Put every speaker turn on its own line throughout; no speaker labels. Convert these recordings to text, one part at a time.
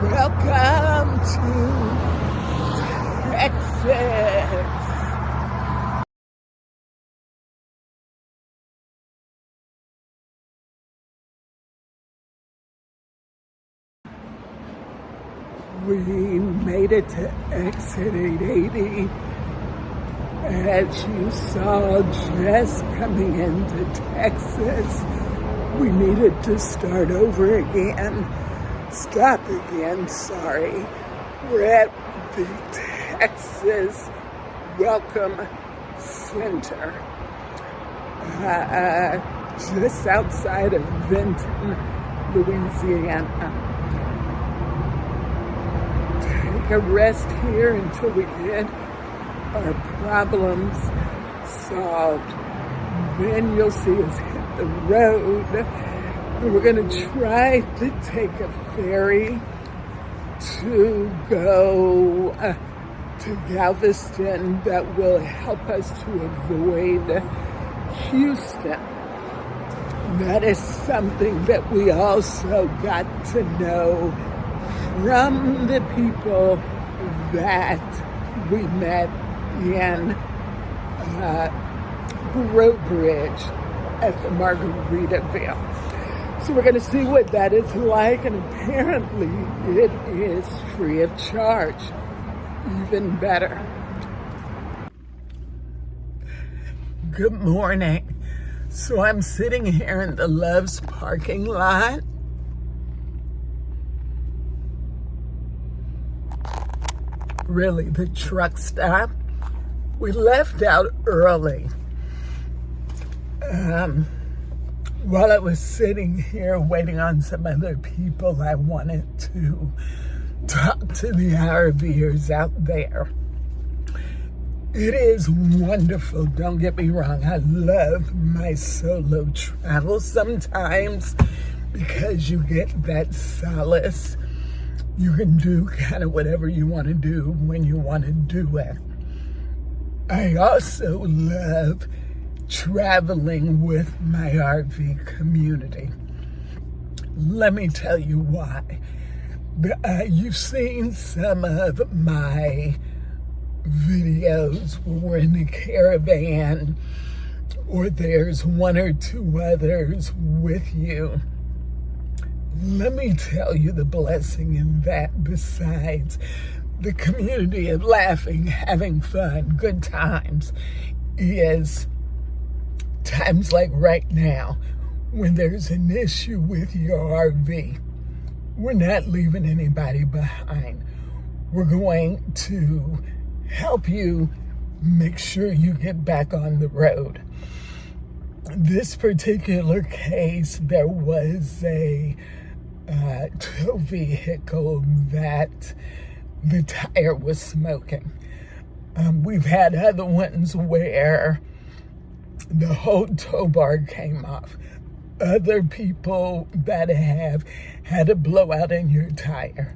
Welcome to Texas. We made it to exit 880. As you saw, just coming into Texas, we needed to start over again. Stop again, sorry. We're at the Texas Welcome Center, just outside of Vinton, Louisiana. Take a rest here until we get our problems solved. Then you'll see us hit the road. And we're going to try to take a ferry to go to Galveston that will help us to avoid Houston. That is something that we also got to know from the people that we met in Road Bridge at the Margaritaville. So we're going to see what that is like, and apparently it is free of charge. Even better. Good morning. So I'm sitting here in the Love's parking lot. Really, the truck stop. We left out early. While I was sitting here waiting on some other people, I wanted to talk to the RVers out there. It is wonderful, don't get me wrong. I love my solo travel sometimes because you get that solace. You can do kind of whatever you want to do when you want to do it. I also love traveling with my RV community. Let me tell you why. You've seen some of my videos where we're in the caravan, or there's one or two others with you. Let me tell you the blessing in that, besides the community of laughing, having fun, good times, is times like right now when there's an issue with your RV. We're not leaving anybody behind. We're going to help you make sure you get back on the road. This particular case, there was a tow vehicle that the tire was smoking. We've had other ones where the whole tow bar came off. Other people that have had a blowout in your tire.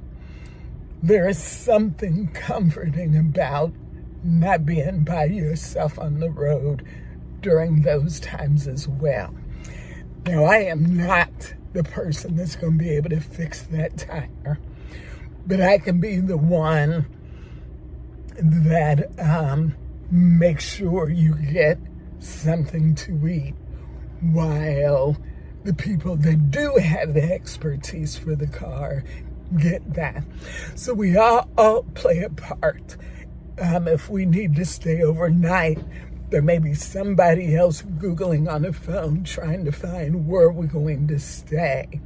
There is something comforting about not being by yourself on the road during those times as well. Now, I am not the person that's going to be able to fix that tire, but I can be the one that makes sure you get something to eat, while the people that do have the expertise for the car get that. So we all play a part. If we need to stay overnight, there may be somebody else Googling on the phone trying to find where we're going to stay.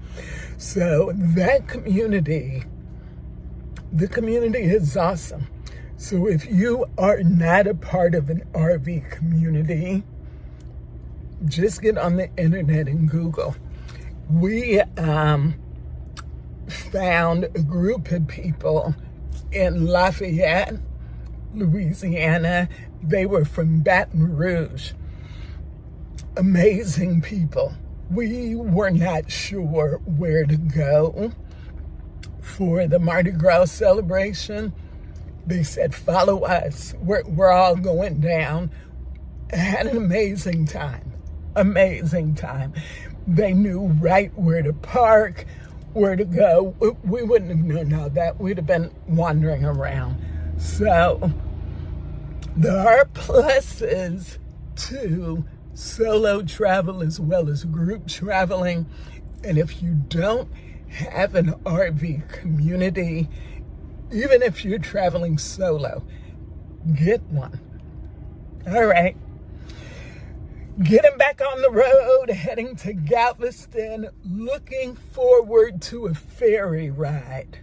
So that community, the community is awesome. So if you are not a part of an RV community, just get on the internet and Google. We found a group of people in Lafayette, Louisiana. They were from Baton Rouge. Amazing people. We were not sure where to go for the Mardi Gras celebration. They said, follow us. We're all going down. I had an amazing time. Amazing time. They knew right where to park, where to go, we wouldn't have known all that. We'd have been wandering around. So there are pluses to solo travel as well as group traveling. And if you don't have an RV community, even if you're traveling solo, get one. All right. Getting back on the road, heading to Galveston, looking forward to a ferry ride.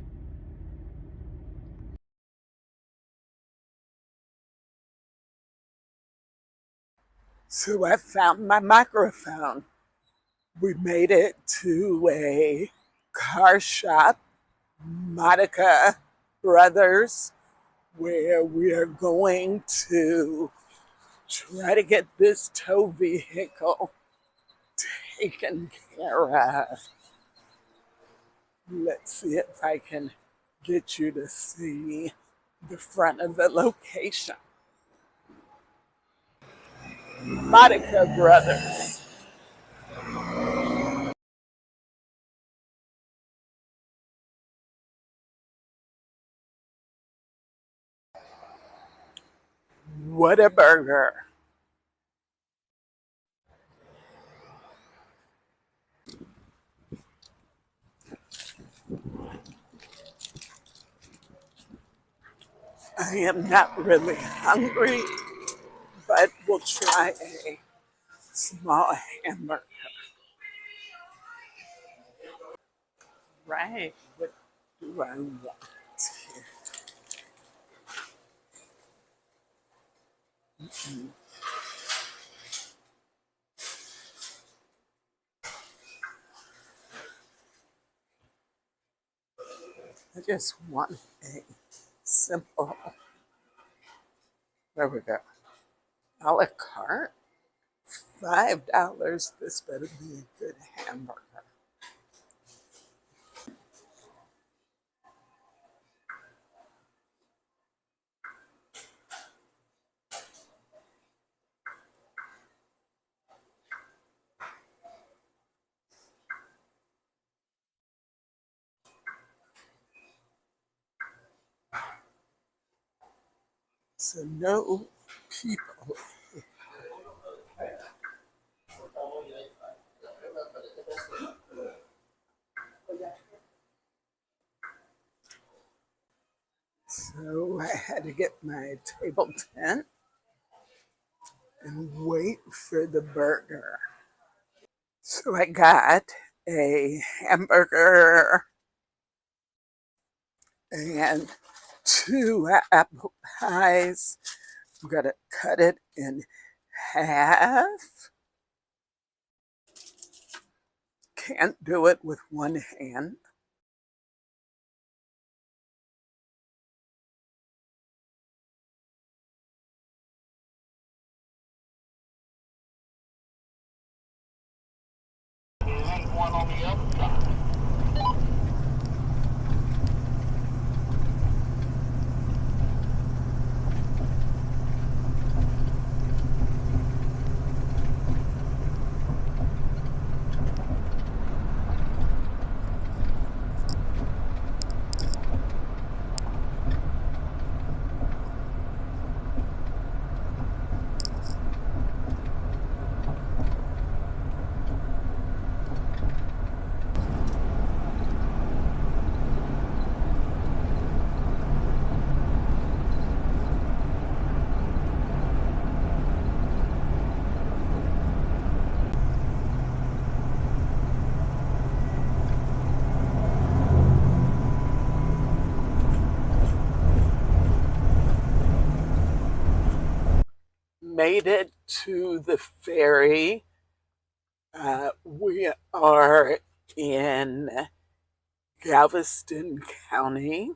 So I found my microphone. We made it to a car shop, Monica Brothers, where we are going to try to get this tow vehicle taken care of. Let's see if I can get you to see the front of the location. Monica Brothers. What a burger. I am not really hungry, but we'll try a small hamburger. Right, what do I want here? I just want a simple, there we go, a la carte. $5, this better be a good hamburger. So no people. So I had to get my table tent and wait for the burger. So I got a hamburger and 2 apple pies. I'm gonna cut it in half. Can't do it with one hand. One on the other side. Made it to the ferry. We are in Galveston County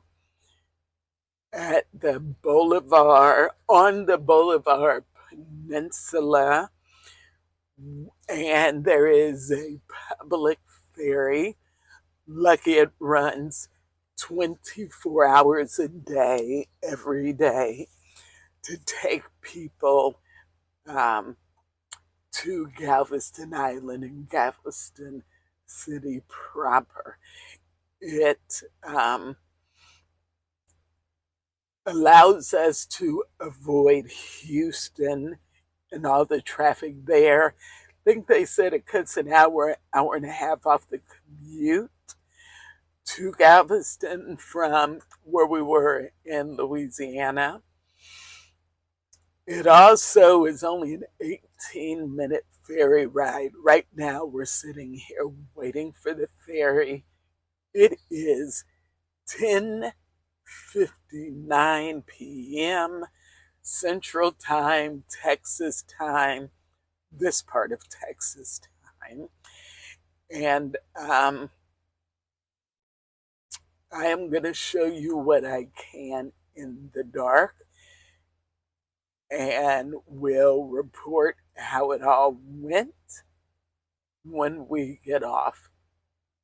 at the boulevard, on the Boulevard Peninsula, and there is a public ferry. Lucky it runs 24 hours a day, every day, to take people to Galveston Island and Galveston City proper. It allows us to avoid Houston and all the traffic there. I think they said it cuts an hour, hour and a half off the commute to Galveston from where we were in Louisiana. It also is only an 18-minute ferry ride. Right now, we're sitting here waiting for the ferry. It is 10:59 p.m. Central Time, Texas time, this part of Texas time. And I am going to show you what I can in the dark, and we'll report how it all went when we get off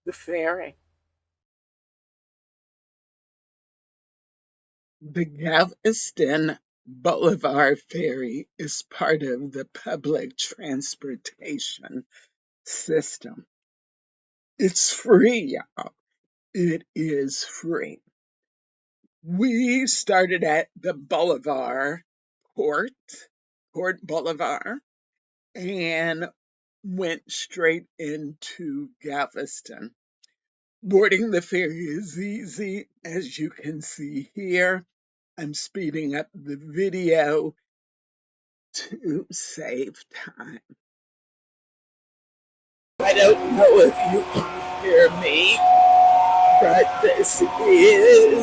the ferry. The Galveston Boulevard Ferry is part of the public transportation system. It's free, y'all. It is free. We started at the Boulevard, Port Boulevard, and went straight into Galveston. Boarding the ferry is easy, as you can see here. I'm speeding up the video to save time. I don't know if you can hear me, but this is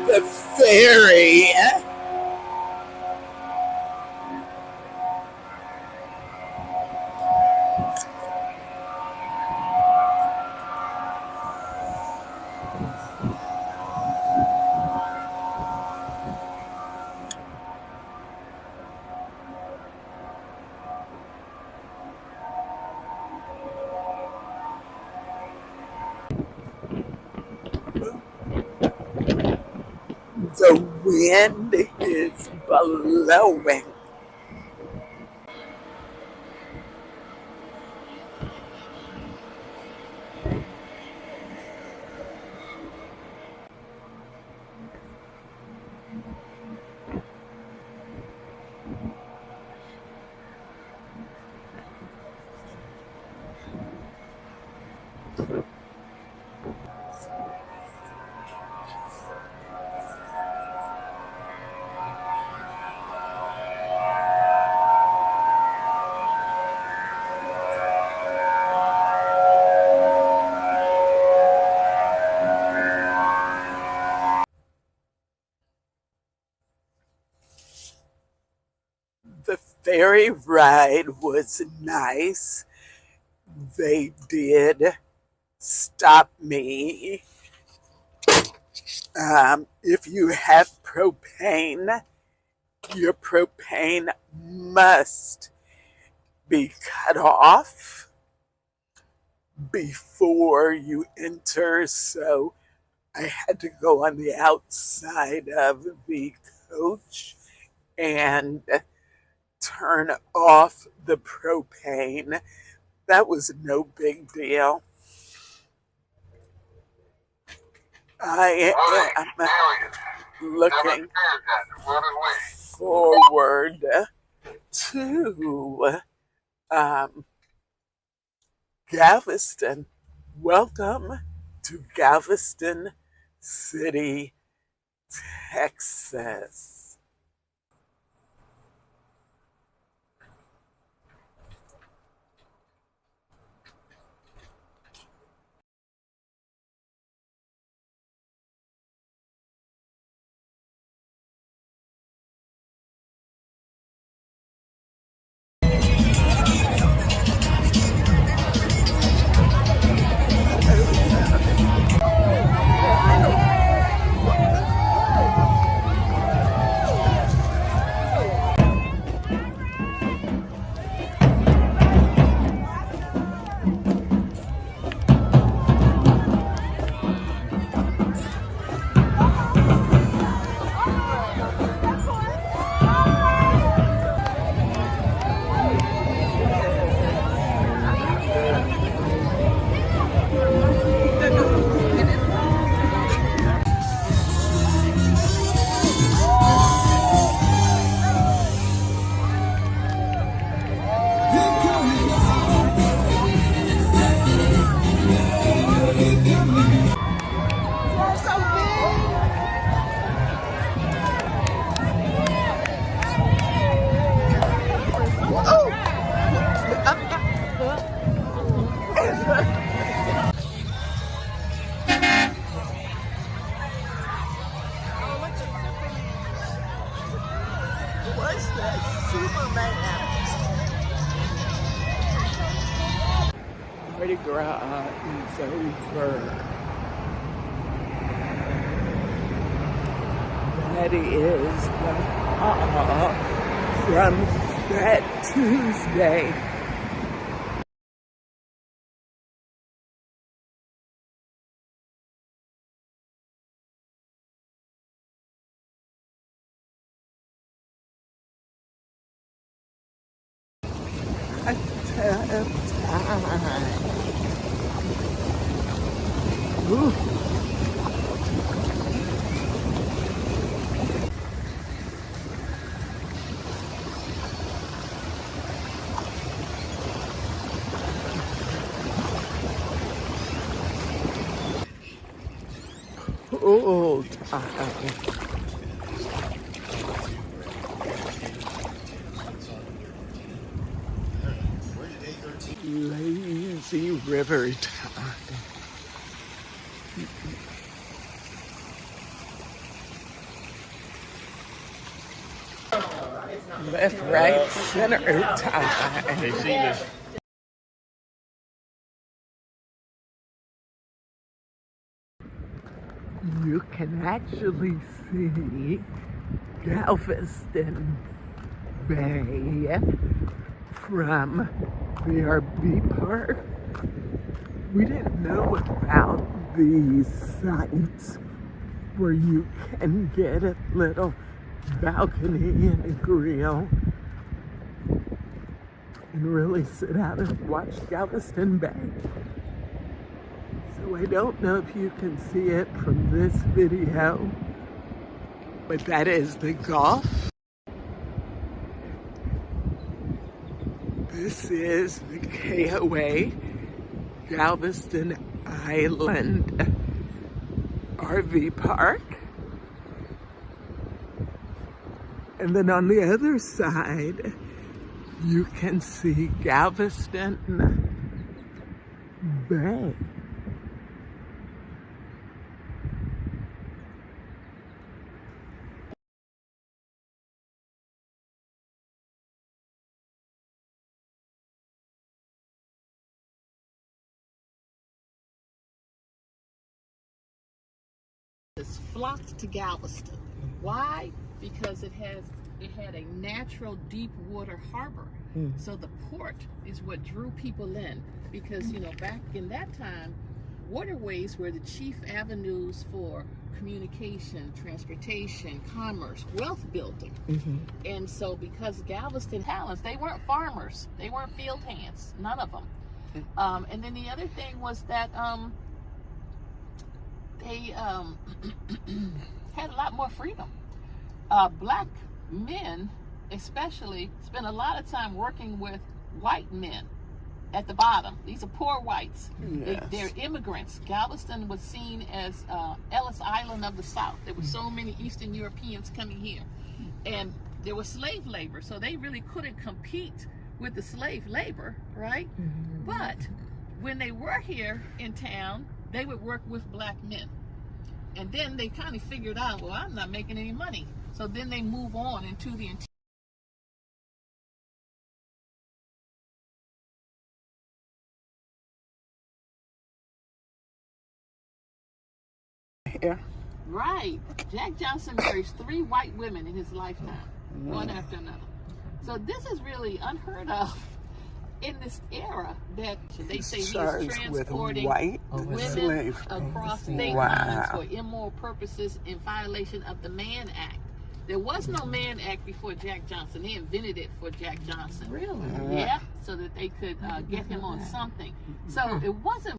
the ferry. The wind is blowing. The ferry ride was nice. They did stop me. If you have propane, your propane must be cut off before you enter. So I had to go on the outside of the coach and turn off the propane. That was no big deal. I am looking forward to Galveston. Welcome to Galveston City, Texas. Mardi Gras is over. That is the from Fat Tuesday. Ooh. Old time. Lazy river time. Left, right, center time.
They see this.
You can actually see Galveston Bay from the RV park. We didn't know about these sites where you can get a little balcony and a grill and really sit out and watch Galveston Bay. So I don't know if you can see it from this video, but that is the Gulf. This is the KOA, Galveston Island RV Park. And then on the other side, you can see Galveston Bay.
Flocked to Galveston. Why? Because it had a natural deep water harbor. So the port is what drew people in, because back in that time, waterways were the chief avenues for communication, transportation, commerce, wealth building. And so because Galveston talents, they weren't farmers, they weren't field hands, none of them. And then the other thing was that they had a lot more freedom. Black men especially spent a lot of time working with white men at the bottom. These are poor whites.
Yes.
They're immigrants. Galveston was seen as Ellis Island of the South. There were so many Eastern Europeans coming here. And there was slave labor, so they really couldn't compete with the slave labor, right? But when they were here in town, they would work with black men. And then they kind of figured out, well, I'm not making any money. So then they move on into the
Yeah.
Right. Jack Johnson marries 3 white women in his lifetime, one after another. So this is really unheard of in this era, that they say he's transporting women across state lines for immoral purposes in violation of the Mann Act. There was no Mann Act before Jack Johnson. They invented it for Jack Johnson. Really? Yeah, so that they could get him on something. So it wasn't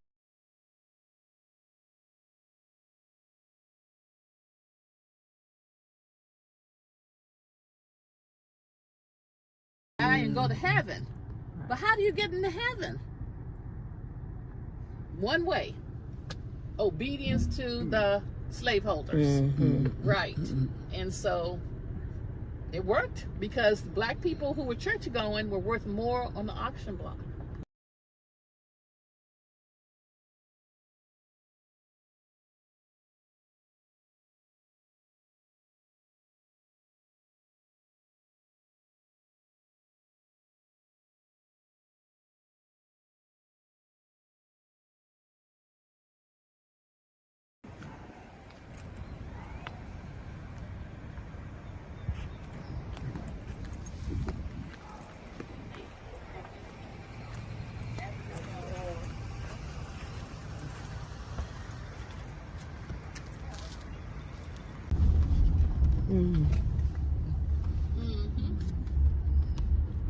and go to heaven. But how do you get into heaven? One way: obedience to the slaveholders. Right. And so it worked, because black people who were church going were worth more on the auction block.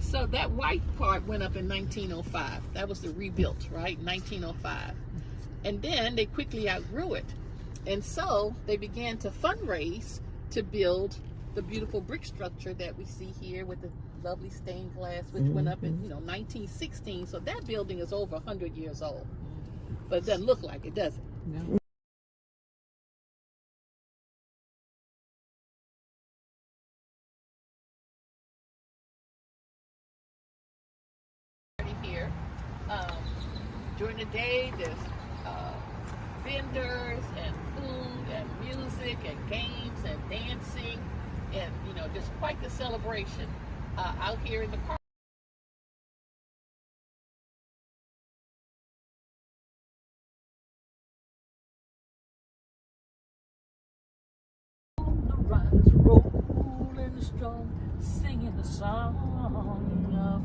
So that white part went up in 1905. That was the rebuilt, right? 1905. And then they quickly outgrew it. And so they began to fundraise to build the beautiful brick structure that we see here with the lovely stained glass, which went up in 1916. So that building is over 100 years old. But it doesn't look like it, does it?
No.
Here, during the day, there's vendors and food and music and games and dancing, and just quite the celebration out here in the park. Rolling strong, singing the song of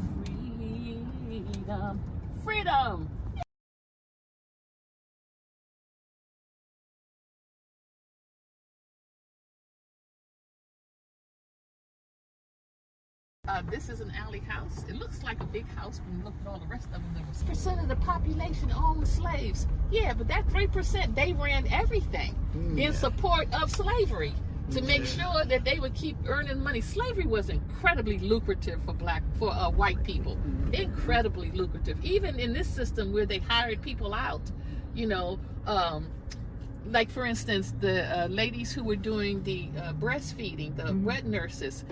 freedom. Freedom! This is an alley house. It looks like a big house when you look at all the rest of them. There was percent of the population owned slaves. Yeah, but that 3%, they ran everything in support of slavery to make sure that they would keep earning money. Slavery was incredibly lucrative for white people. Incredibly lucrative. Even in this system where they hired people out, like for instance, the ladies who were doing the breastfeeding, the wet nurses,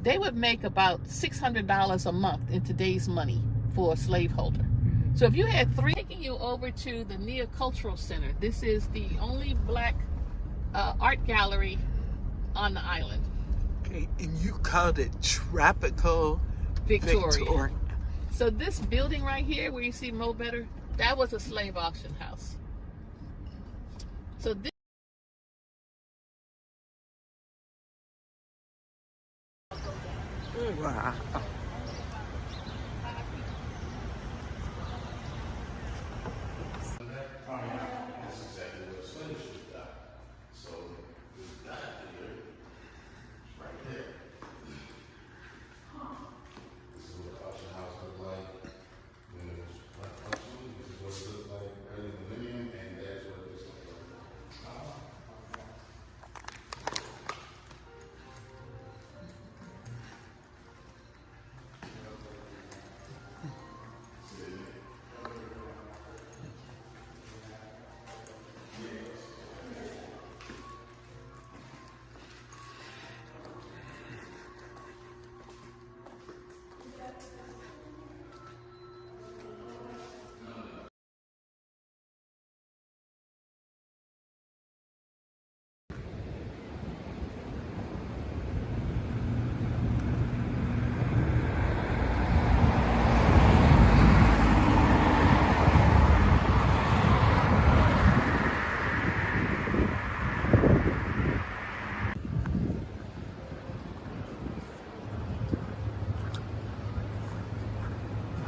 they would make about $600 a month in today's money for a slaveholder. So if you had three, taking you over to the Neocultural Center. This is the only black art gallery on the island.
Okay, and you called it Tropical Victoria.
So this building right here, where you see Mo Better, that was a slave auction house. So this.
Wow.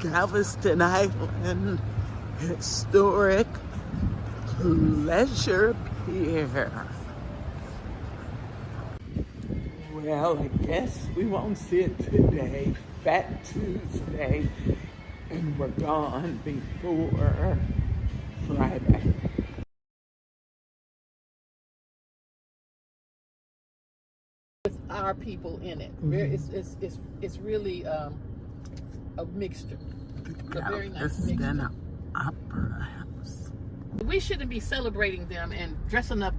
Galveston Island Historic Pleasure Pier. Well, I guess we won't see it today. Fat Tuesday, and we're gone before Friday.
With our people in it. It's really a mixture. A very nice mixture.
Opera House.
We shouldn't be celebrating them and dressing up